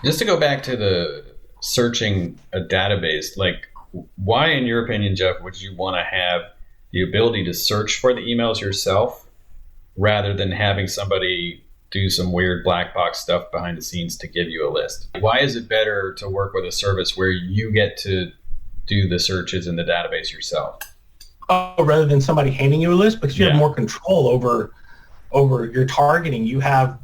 Just to go back to the searching a database, like why, in your opinion, Jeff, would you want to have the ability to search for the emails yourself rather than having somebody do some weird black box stuff behind the scenes to give you a list? Why is it better to work with a service where you get to do the searches in the database yourself? Rather than somebody handing you a list, because you have Yeah. more control over your targeting. You have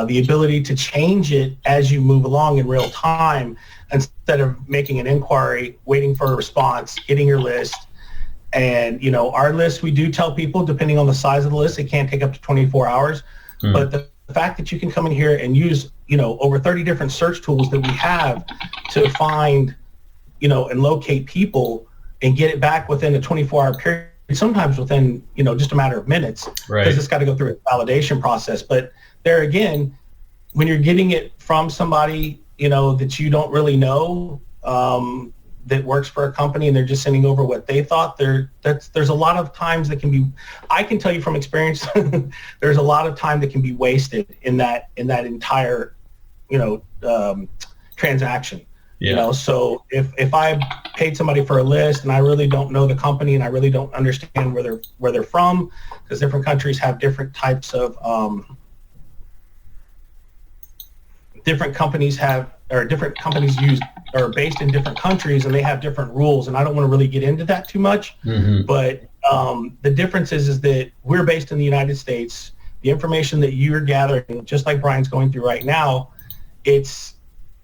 the ability to change it as you move along in real time instead of making an inquiry, waiting for a response, getting your list. And, our list, we do tell people, depending on the size of the list, it can take up to 24 hours. But the fact that you can come in here and use, over 30 different search tools that we have to find, and locate people and get it back within a 24-hour period, sometimes within, just a matter of minutes, Right. because it's got to go through a validation process. But there again, when you're getting it from somebody, that you don't really know, that works for a company, and they're just sending over what they thought, there's a lot of times that can be, I can tell you from experience, there's a lot of time that can be wasted in that entire, transaction. Yeah. So if I paid somebody for a list and I really don't know the company and I really don't understand where they're from, because different countries have different types of different companies are based in different countries, and they have different rules, and I don't want to really get into that too much. But the difference is that we're based in the United States. The information that you're gathering, just like Brian's going through right now, it's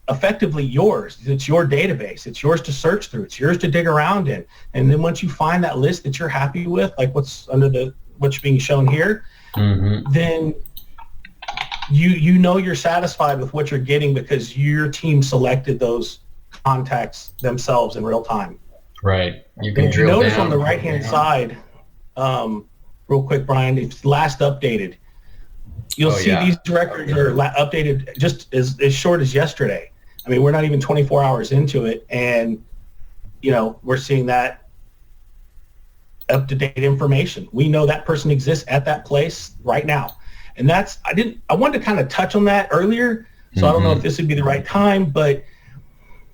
effectively yours. It's your database. It's yours to search through. It's yours to dig around in. And then once you find that list that you're happy with, like what's being shown here, then you're satisfied with what you're getting because your team selected those contacts themselves in real time. Right. You can And if you drill notice down on the right-hand side, real quick, Brian, it's last updated. You'll see these records are updated just as short as yesterday. I mean, we're not even 24 hours into it, and we're seeing that up-to-date information. We know that person exists at that place right now. And I wanted to kind of touch on that earlier, so I don't know if this would be the right time, but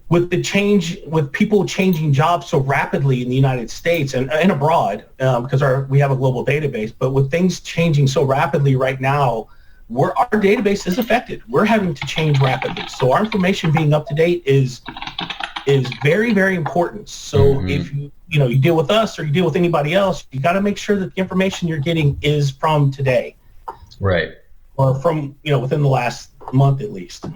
with people changing jobs so rapidly in the United States and abroad, because we have a global database, but with things changing so rapidly right now, our database is affected. We're having to change rapidly. So our information being up to date is very, very important. So if you deal with us or you deal with anybody else, you got to make sure that the information you're getting is from today. Right. Or from, within the last month at least.